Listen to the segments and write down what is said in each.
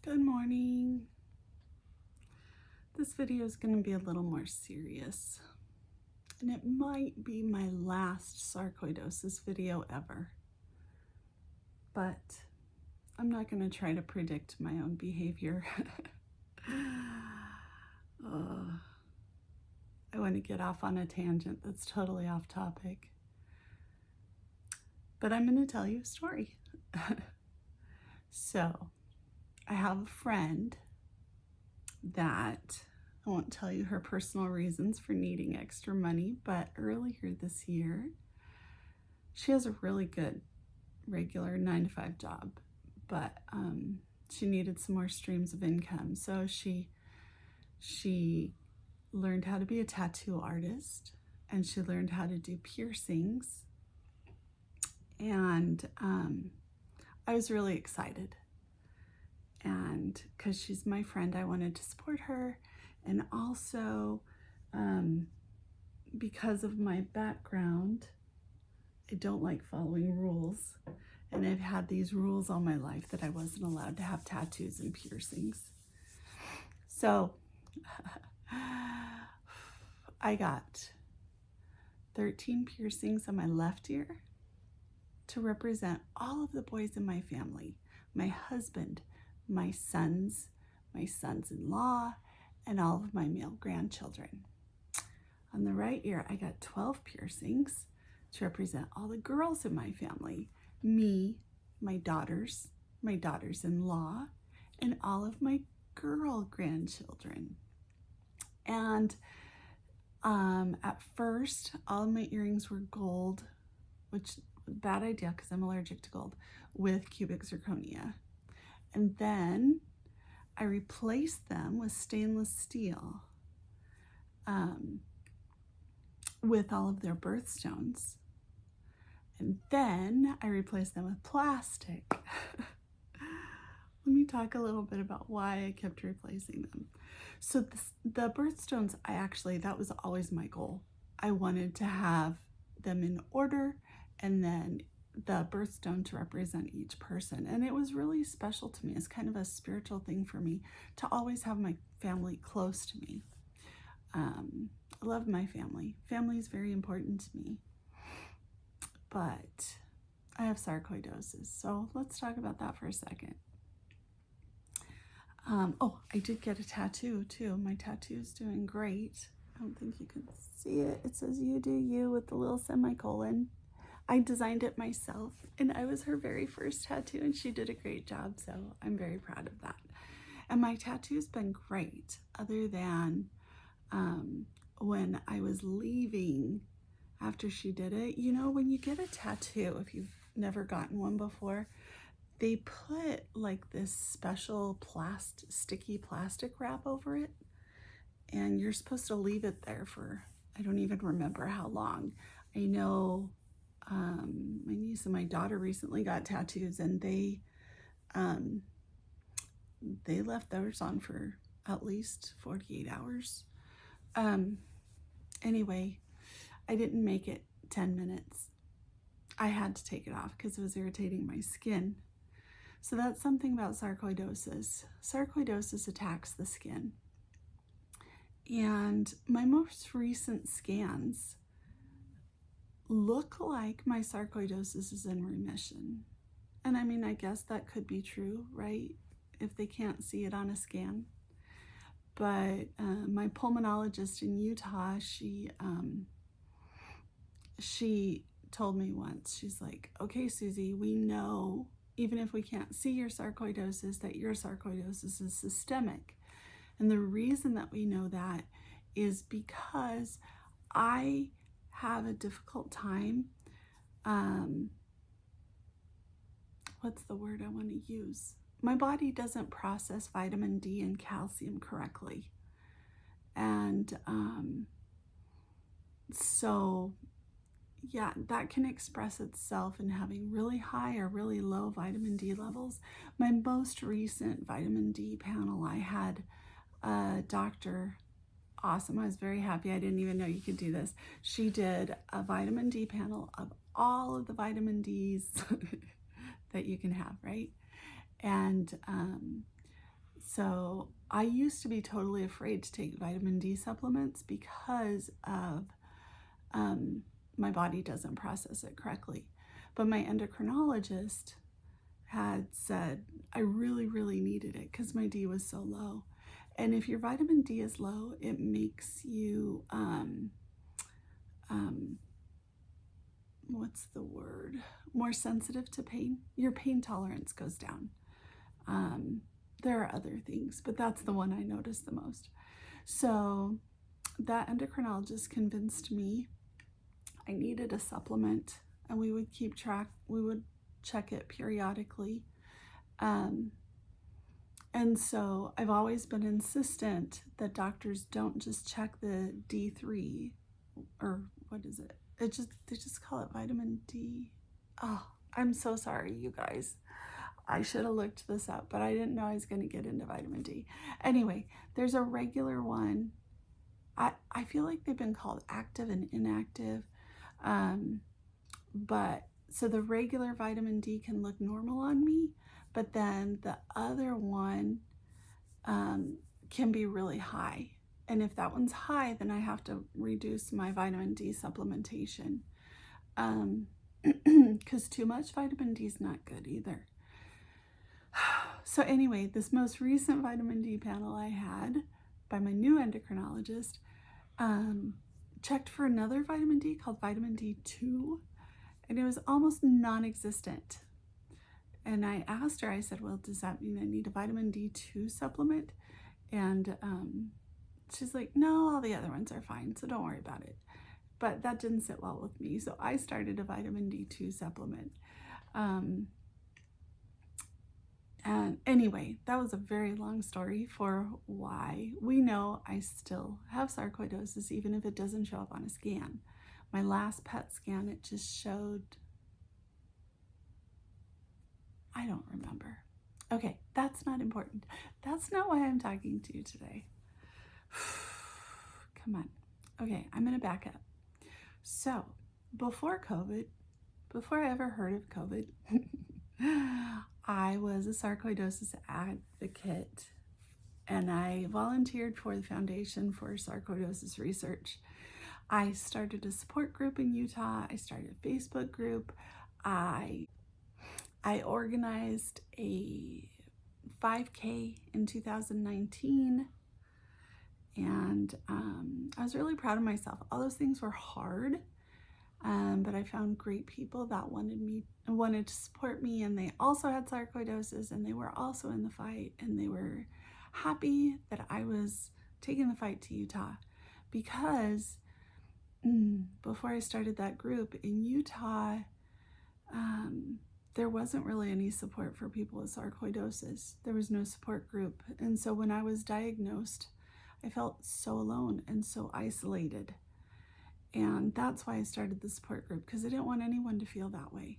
Good morning. This video is going to be a little more serious, and it might be my last sarcoidosis video ever, but I'm not going to try to predict my own behavior. I want to get off on a tangent that's totally off topic, but I'm going to tell you a story. So, I have a friend that I won't tell you her personal reasons for needing extra money, but earlier this year, she has a really good regular 9-to-5 job, but she needed some more streams of income. So she learned how to be a tattoo artist, and she learned how to do piercings, and I was really excited. And because she's my friend, I wanted to support her. And also, because of my background, I don't like following rules. And I've had these rules all my life that I wasn't allowed to have tattoos and piercings. So, I got 13 piercings on my left ear to represent all of the boys in my family, my husband, my sons-in-law, and all of my male grandchildren. On the right ear, I got 12 piercings to represent all the girls in my family, me, my daughters-in-law, and all of my girl grandchildren. And at first, all of my earrings were gold, which bad idea because I'm allergic to gold, with cubic zirconia. And then I replaced them with stainless steel with all of their birthstones. And then I replaced them with plastic. Let me talk a little bit about why I kept replacing them. So the birthstones, that was always my goal. I wanted to have them in order, and then the birthstone to represent each person. And it was really special to me. It's kind of a spiritual thing for me to always have my family close to me. I love my family. Family is very important to me. But I have sarcoidosis, so let's talk about that for a second. I did get a tattoo too. My tattoo's doing great. I don't think you can see it. It says "You do you" with the little semicolon. I designed it myself, and I was her very first tattoo, and she did a great job, so I'm very proud of that. And my tattoo's been great, other than when I was leaving after she did it. You know, when you get a tattoo, if you've never gotten one before, they put like this special sticky plastic wrap over it, and you're supposed to leave it there for, I don't even remember how long. I know my niece and my daughter recently got tattoos, and they left theirs on for at least 48 hours. Anyway, I didn't make it 10 minutes. I had to take it off because it was irritating my skin. So that's something about sarcoidosis. Sarcoidosis attacks the skin. And my most recent scans look like my sarcoidosis is in remission. And I mean, I guess that could be true, right? If they can't see it on a scan. But my pulmonologist in Utah, she told me once, she's like, "Okay, Susie, we know, even if we can't see your sarcoidosis, that your sarcoidosis is systemic. And the reason that we know that is because I have a difficult time, what's the word I want to use? My body doesn't process vitamin D and calcium correctly. And so yeah, that can express itself in having really high or really low vitamin D levels. My most recent vitamin D panel, I had a doctor, awesome. I was very happy. I didn't even know you could do this. She did a vitamin D panel of all of the vitamin Ds that you can have, right? And So I used to be totally afraid to take vitamin D supplements because of my body doesn't process it correctly. But my endocrinologist had said I really, really needed it because my D was so low. And if your vitamin D is low, it makes you, what's the word? More sensitive to pain. Your pain tolerance goes down. There are other things, but that's the one I noticed the most. So that endocrinologist convinced me I needed a supplement, and we would keep track, we would check it periodically. And so I've always been insistent that doctors don't just check the D3, or what is it? They just call it vitamin D. Oh, I'm so sorry, you guys. I should have looked this up, but I didn't know I was going to get into vitamin D. Anyway, there's a regular one. I feel like they've been called active and inactive. But so the regular vitamin D can look normal on me, but then the other one can be really high. And if that one's high, then I have to reduce my vitamin D supplementation. Because too much vitamin D is not good either. So anyway, this most recent vitamin D panel I had by my new endocrinologist checked for another vitamin D called vitamin D2, and it was almost non-existent. And I asked her, I said, well, does that mean I need a vitamin D2 supplement? And she's like, no, all the other ones are fine, so don't worry about it. But that didn't sit well with me, so I started a vitamin D2 supplement. And anyway, that was a very long story for why we know I still have sarcoidosis, even if it doesn't show up on a scan. My last PET scan, it just showed, I don't remember. Okay, that's not important. That's not why I'm talking to you today. Come on. Okay, I'm going to back up. So, before COVID, before I ever heard of COVID, I was a sarcoidosis advocate, and I volunteered for the Foundation for Sarcoidosis Research. I started a support group in Utah. I started a Facebook group. I organized a 5K in 2019, and I was really proud of myself. All those things were hard, but I found great people that wanted to support me, and they also had sarcoidosis, and they were also in the fight, and they were happy that I was taking the fight to Utah, because before I started that group in Utah, there wasn't really any support for people with sarcoidosis. There was no support group. And so when I was diagnosed, I felt so alone and so isolated. And that's why I started the support group, because I didn't want anyone to feel that way.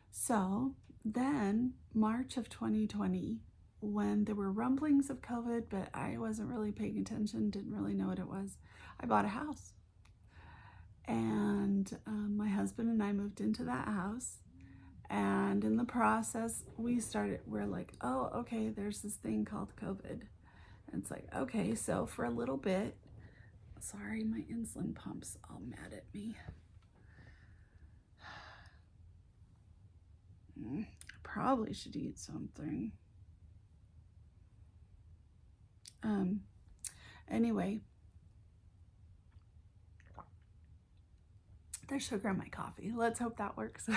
So then March of 2020, when there were rumblings of COVID, but I wasn't really paying attention, didn't really know what it was, I bought a house. And my husband and I moved into that house. And in the process, we're like, oh, okay, there's this thing called COVID. And it's like, okay, so for a little bit, sorry, my insulin pump's all mad at me. I probably should eat something. Anyway, there's sugar in my coffee. Let's hope that works.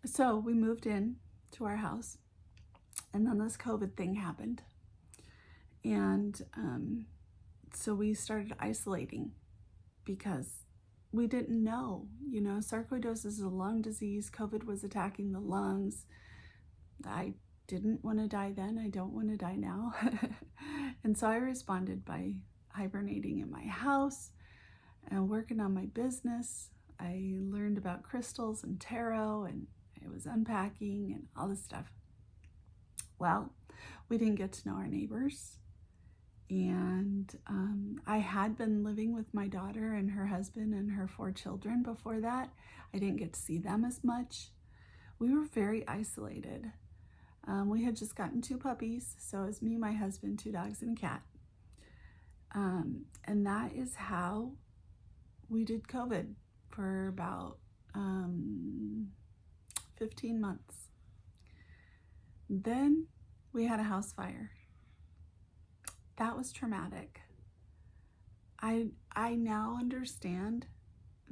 So we moved in to our house, and then this COVID thing happened. And so we started isolating because we didn't know, sarcoidosis is a lung disease. COVID was attacking the lungs. I didn't want to die then. I don't want to die now. And so I responded by hibernating in my house and working on my business. I learned about crystals and tarot, and I was unpacking and all this stuff. Well, we didn't get to know our neighbors. And I had been living with my daughter and her husband and her 4 children before that. I didn't get to see them as much. We were very isolated. We had just gotten 2 puppies, so it was me, my husband, 2 dogs, and a cat. And that is how we did COVID for about 15 months. Then we had a house fire. That was traumatic. I now understand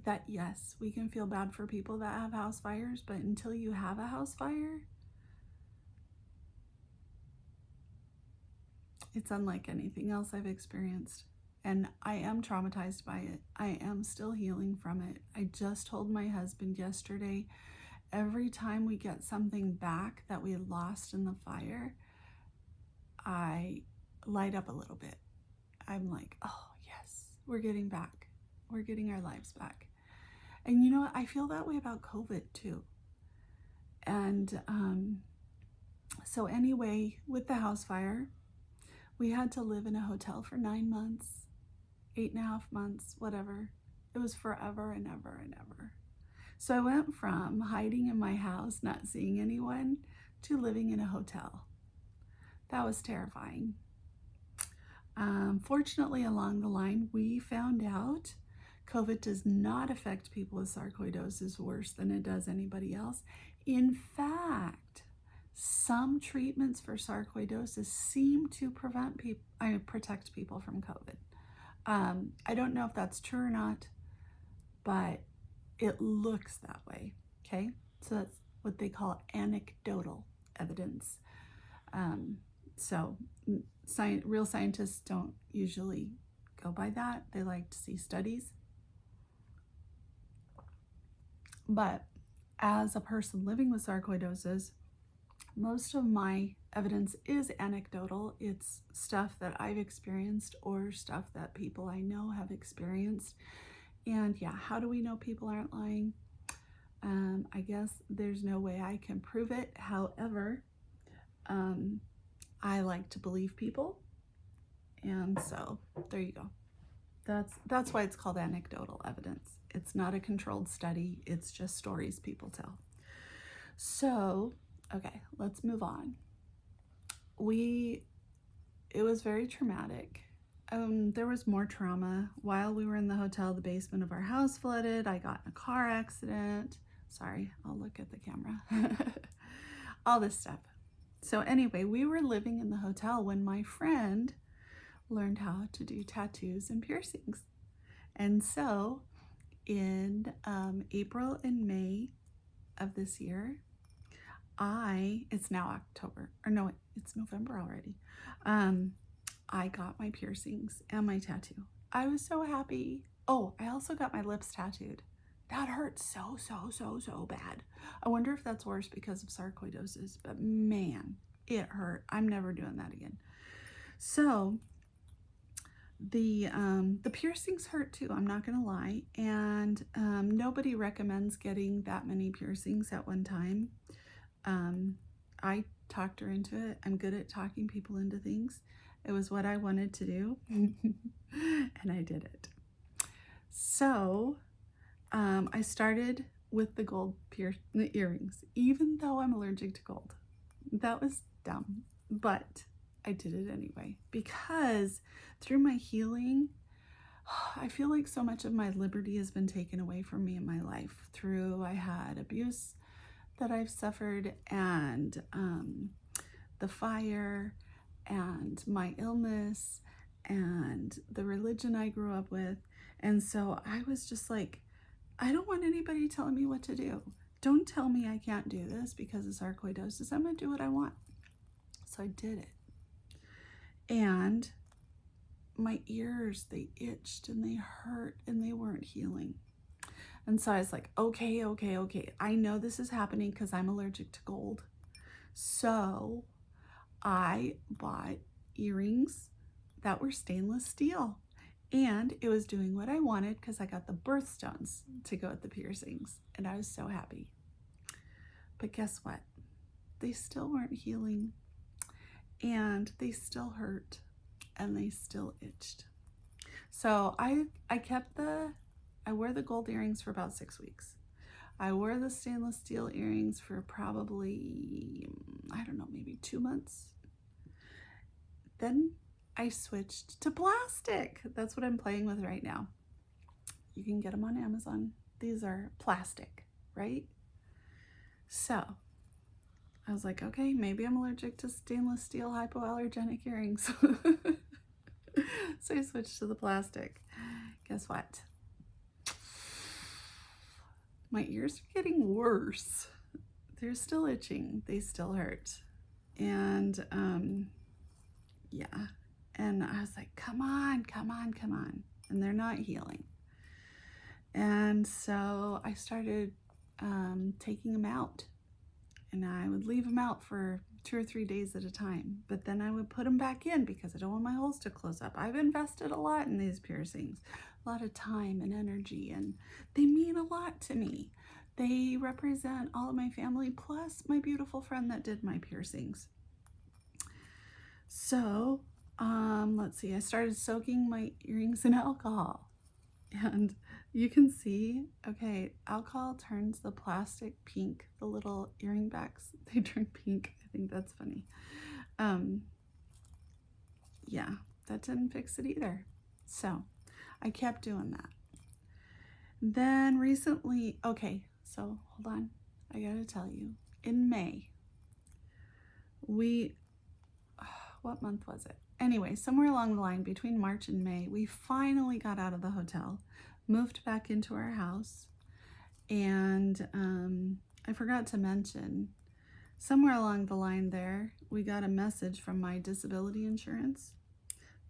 that yes, we can feel bad for people that have house fires, but until you have a house fire, it's unlike anything else I've experienced. And I am traumatized by it. I am still healing from it. I just told my husband yesterday, every time we get something back that we lost in the fire, I light up a little bit. I'm like, oh yes, we're getting back. We're getting our lives back. And you know what? I feel that way about COVID too. And so anyway, with the house fire, we had to live in a hotel for 9 months, 8.5 months, whatever. It was forever and ever and ever. So I went from hiding in my house, not seeing anyone, to living in a hotel. That was terrifying. Fortunately, along the line, we found out COVID does not affect people with sarcoidosis worse than it does anybody else. In fact, some treatments for sarcoidosis seem to protect people from COVID. I don't know if that's true or not, but it looks that way, okay? So that's what they call anecdotal evidence. Real scientists don't usually go by that. They like to see studies. But as a person living with sarcoidosis, most of my evidence is anecdotal. It's stuff that I've experienced or stuff that people I know have experienced. And yeah, how do we know people aren't lying? I guess there's no way I can prove it. However, I like to believe people. And so there you go. That's why it's called anecdotal evidence. It's not a controlled study. It's just stories people tell. So, okay, let's move on. It was very traumatic. There was more trauma. While we were in the hotel, the basement of our house flooded. I got in a car accident. Sorry, I'll look at the camera. All this stuff. So anyway, we were living in the hotel when my friend learned how to do tattoos and piercings. And so in April and May of this year, it's now October, or no, it's November already. I got my piercings and my tattoo. I was so happy. Oh, I also got my lips tattooed. That hurt so bad. I wonder if that's worse because of sarcoidosis, but man, it hurt. I'm never doing that again. So the piercings hurt too, I'm not gonna lie, and nobody recommends getting that many piercings at one time. I talked her into it. I'm good at talking people into things. It was what I wanted to do, and I did it. So I started with the gold earrings, even though I'm allergic to gold. That was dumb, but I did it anyway, because through my healing, I feel like so much of my liberty has been taken away from me in my life. I had abuse that I've suffered, and the fire, and my illness, and the religion I grew up with. And so I was just like, I don't want anybody telling me what to do. Don't tell me I can't do this because of sarcoidosis. I'm gonna do what I want. So I did it. And my ears, they itched and they hurt and they weren't healing. And so I was like, okay. I know this is happening because I'm allergic to gold. So I bought earrings that were stainless steel. And it was doing what I wanted because I got the birthstones to go with the piercings. And I was so happy. But guess what? They still weren't healing. And they still hurt. And they still itched. So I wear the gold earrings for about 6 weeks. I wore the stainless steel earrings for probably, I don't know, maybe 2 months. Then I switched to plastic. That's what I'm playing with right now. You can get them on Amazon. These are plastic, right? So I was like, okay, maybe I'm allergic to stainless steel hypoallergenic earrings. So I switched to the plastic. Guess what? My ears are getting worse. They're still itching. They still hurt. And yeah. And I was like, come on, come on, come on. And they're not healing. And so I started taking them out. And I would leave them out for 2 or 3 days at a time. But then I would put them back in because I don't want my holes to close up. I've invested a lot in these piercings, a lot of time and energy, and they mean a lot to me. They represent all of my family, plus my beautiful friend that did my piercings. So, let's see, I started soaking my earrings in alcohol. And you can see, okay, alcohol turns the plastic pink. The little earring backs, they turn pink. I think that's funny. Yeah, that didn't fix it either. So I kept doing that. Then recently, okay, so hold on. I gotta tell you, in May, what month was it? Anyway, somewhere along the line between March and May, we finally got out of the hotel, moved back into our house, and I forgot to mention, somewhere along the line there, we got a message from my disability insurance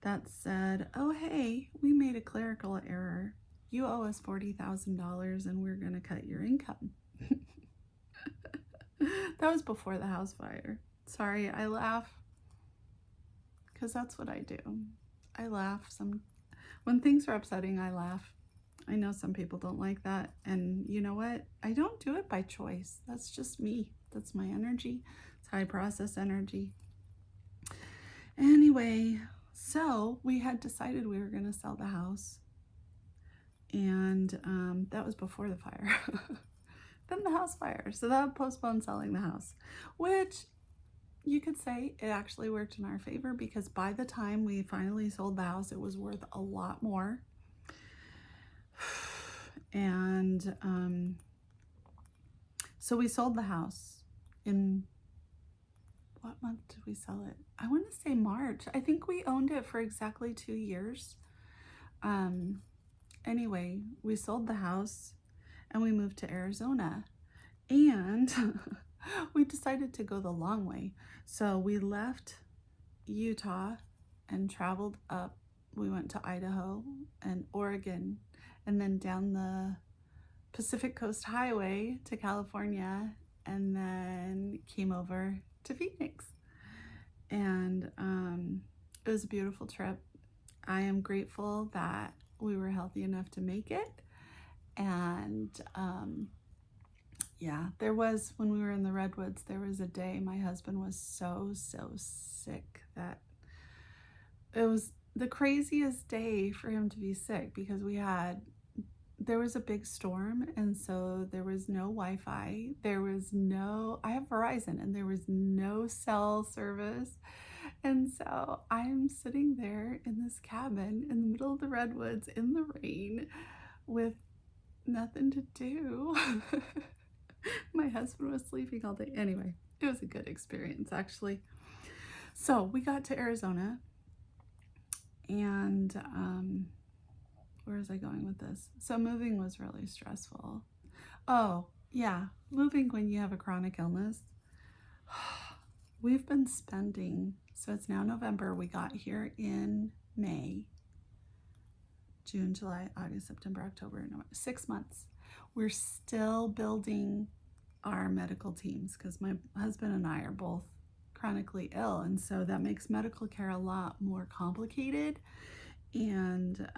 that said, oh, hey, we made a clerical error. You owe us $40,000 and we're going to cut your income. That was before the house fire. Sorry, I laugh because that's what I do. I laugh. When things are upsetting, I laugh. I know some people don't like that. And you know what? I don't do it by choice. That's just me. That's my energy. It's how I process energy. Anyway, so we had decided we were going to sell the house. And that was before the fire. Then the house fire. So that postponed selling the house, which you could say it actually worked in our favor because by the time we finally sold the house, it was worth a lot more. And so we sold the house in, what month did we sell it? I want to say March. I think we owned it for exactly 2 years. Anyway, we sold the house and we moved to Arizona, and we decided to go the long way. So we left Utah and traveled up. We went to Idaho and Oregon, and then down the Pacific Coast Highway to California, and then came over to Phoenix. And it was a beautiful trip. I am grateful that we were healthy enough to make it. And yeah, there was, when we were in the Redwoods, there was a day my husband was so sick that it was the craziest day for him to be sick because there was a big storm, and so there was no Wi-Fi. I have Verizon, and there was no cell service. And so I'm sitting there in this cabin in the middle of the Redwoods in the rain with nothing to do. My husband was sleeping all day. Anyway, it was a good experience, actually. So we got to Arizona, and where was I going with this? So moving was really stressful. Oh, yeah, moving when you have a chronic illness. We've been spending, so it's now November. We got here in May, June, July, August, September, October, November, 6 months. We're still building our medical teams because my husband and I are both chronically ill, and so that makes medical care a lot more complicated. And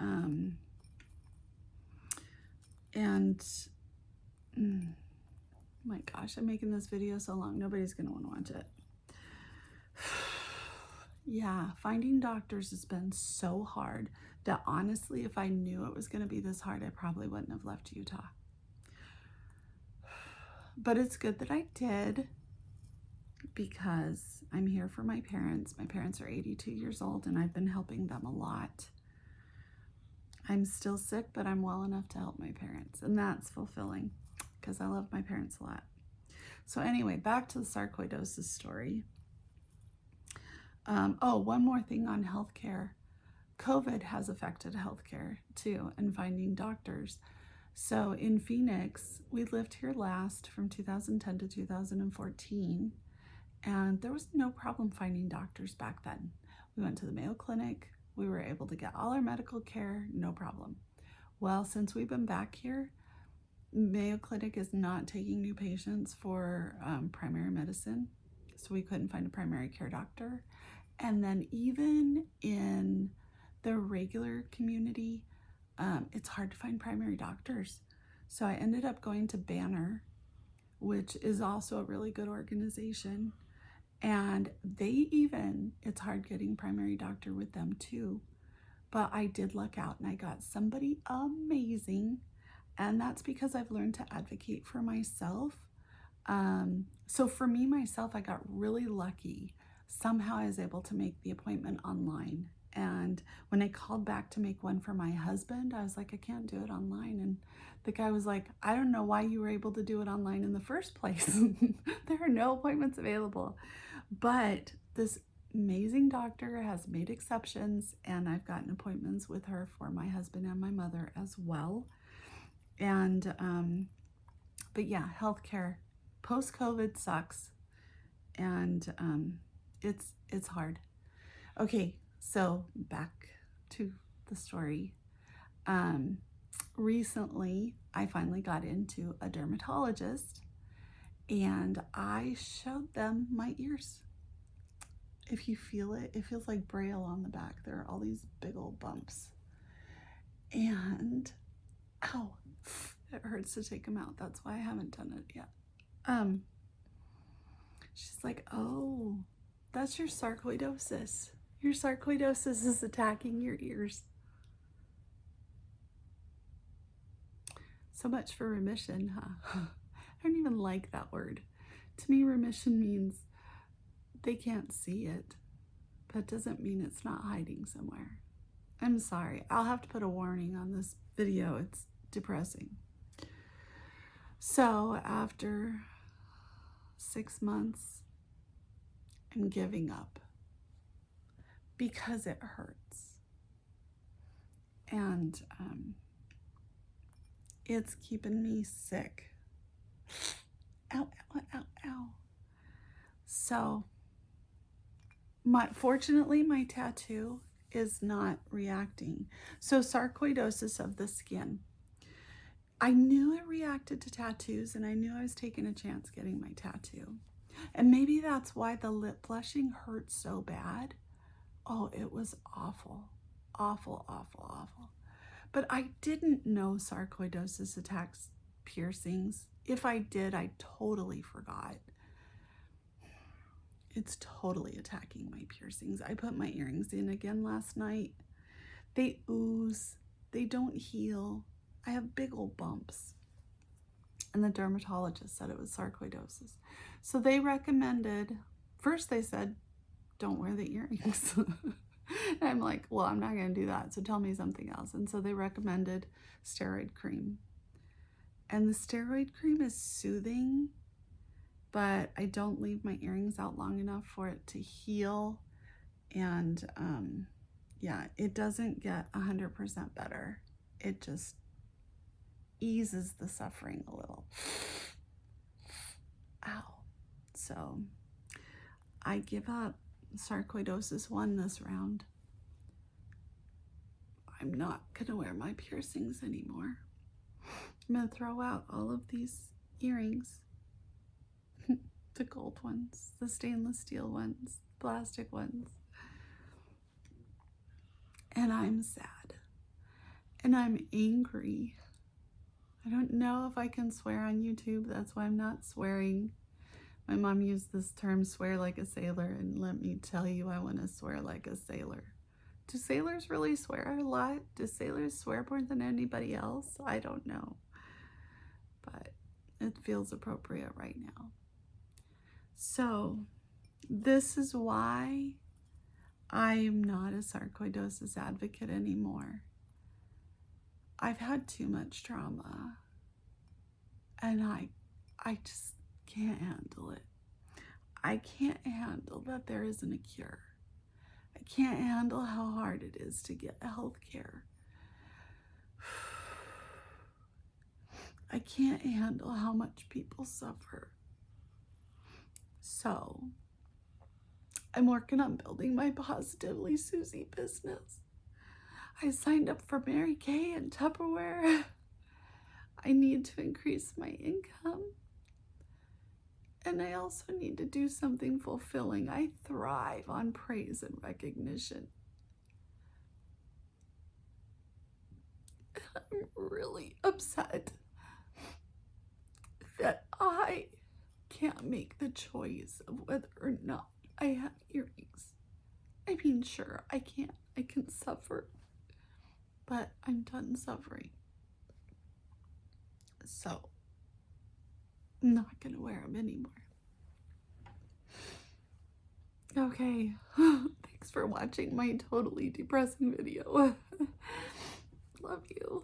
my gosh, I'm making this video so long, nobody's gonna want to watch it. Yeah, finding doctors has been so hard that honestly, if I knew it was gonna be this hard, I probably wouldn't have left Utah. But it's good that I did, because I'm here for my parents. My parents are 82 years old and I've been helping them a lot. I'm still sick, but I'm well enough to help my parents, and that's fulfilling because I love my parents a lot. So anyway, back to the sarcoidosis story. One more thing on healthcare. COVID has affected healthcare too, and finding doctors. So in Phoenix, we lived here last from 2010 to 2014, and there was no problem finding doctors back then. We went to the Mayo Clinic. We were able to get all our medical care, no problem. Well, since we've been back here, Mayo Clinic is not taking new patients for primary medicine, so we couldn't find a primary care doctor. And then even in the regular community, it's hard to find primary doctors. So I ended up going to Banner, which is also a really good organization. And it's hard getting primary doctor with them too. But I did luck out and I got somebody amazing. And that's because I've learned to advocate for myself. So for me, myself, I got really lucky. Somehow I was able to make the appointment online. And when I called back to make one for my husband, I was like, I can't do it online. And the guy was like, I don't know why you were able to do it online in the first place. There are no appointments available. But this amazing doctor has made exceptions, and I've gotten appointments with her for my husband and my mother as well. And, but yeah, healthcare post-COVID sucks, and it's hard. Okay, so back to the story. Recently, I finally got into a dermatologist, and I showed them my ears. If you feel it, it feels like Braille on the back. There are all these big old bumps. And, ow, it hurts to take them out. That's why I haven't done it yet. She's like, oh, that's your sarcoidosis. Your sarcoidosis is attacking your ears. So much for remission, huh? I don't even like that word. To me, remission means they can't see it, but it doesn't mean it's not hiding somewhere. I'm sorry. I'll have to put a warning on this video. It's depressing. So after 6 months, I'm giving up because it hurts. And it's keeping me sick. Ow, ow, ow, ow. So, fortunately, my tattoo is not reacting. So, sarcoidosis of the skin. I knew it reacted to tattoos, and I knew I was taking a chance getting my tattoo. And maybe that's why the lip blushing hurt so bad. Oh, it was awful. Awful, awful, awful. But I didn't know sarcoidosis attacks piercings. If I did, I totally forgot. It's totally attacking my piercings. I put my earrings in again last night. They ooze. They don't heal. I have big old bumps. And the dermatologist said it was sarcoidosis. So they recommended, first they said, don't wear the earrings. And I'm like, well, I'm not going to do that. So tell me something else. And so they recommended steroid cream. And the steroid cream is soothing, but I don't leave my earrings out long enough for it to heal. And yeah, it doesn't get 100% better. It just eases the suffering a little. Ow. So I give up. Sarcoidosis won this round. I'm not gonna wear my piercings anymore. I'm gonna throw out all of these earrings. The gold ones, the stainless steel ones, plastic ones. And I'm sad. And I'm angry. I don't know if I can swear on YouTube. That's why I'm not swearing. My mom used this term, swear like a sailor, and let me tell you, I want to swear like a sailor. Do sailors really swear a lot? Do sailors swear more than anybody else? I don't know. But It feels appropriate right now. So this is why I am not a sarcoidosis advocate anymore. I've had too much trauma, and I just can't handle it. I can't handle that there isn't a cure. I can't handle how hard it is to get health care. I can't handle how much people suffer. So, I'm working on building my Positively Susie business. I signed up for Mary Kay and Tupperware. I need to increase my income. And I also need to do something fulfilling. I thrive on praise and recognition. I'm really upset that I can't make the choice of whether or not I have earrings. I mean, sure, I can suffer, but I'm done suffering. So, I'm not gonna wear them anymore. Okay, thanks for watching my totally depressing video. Love you.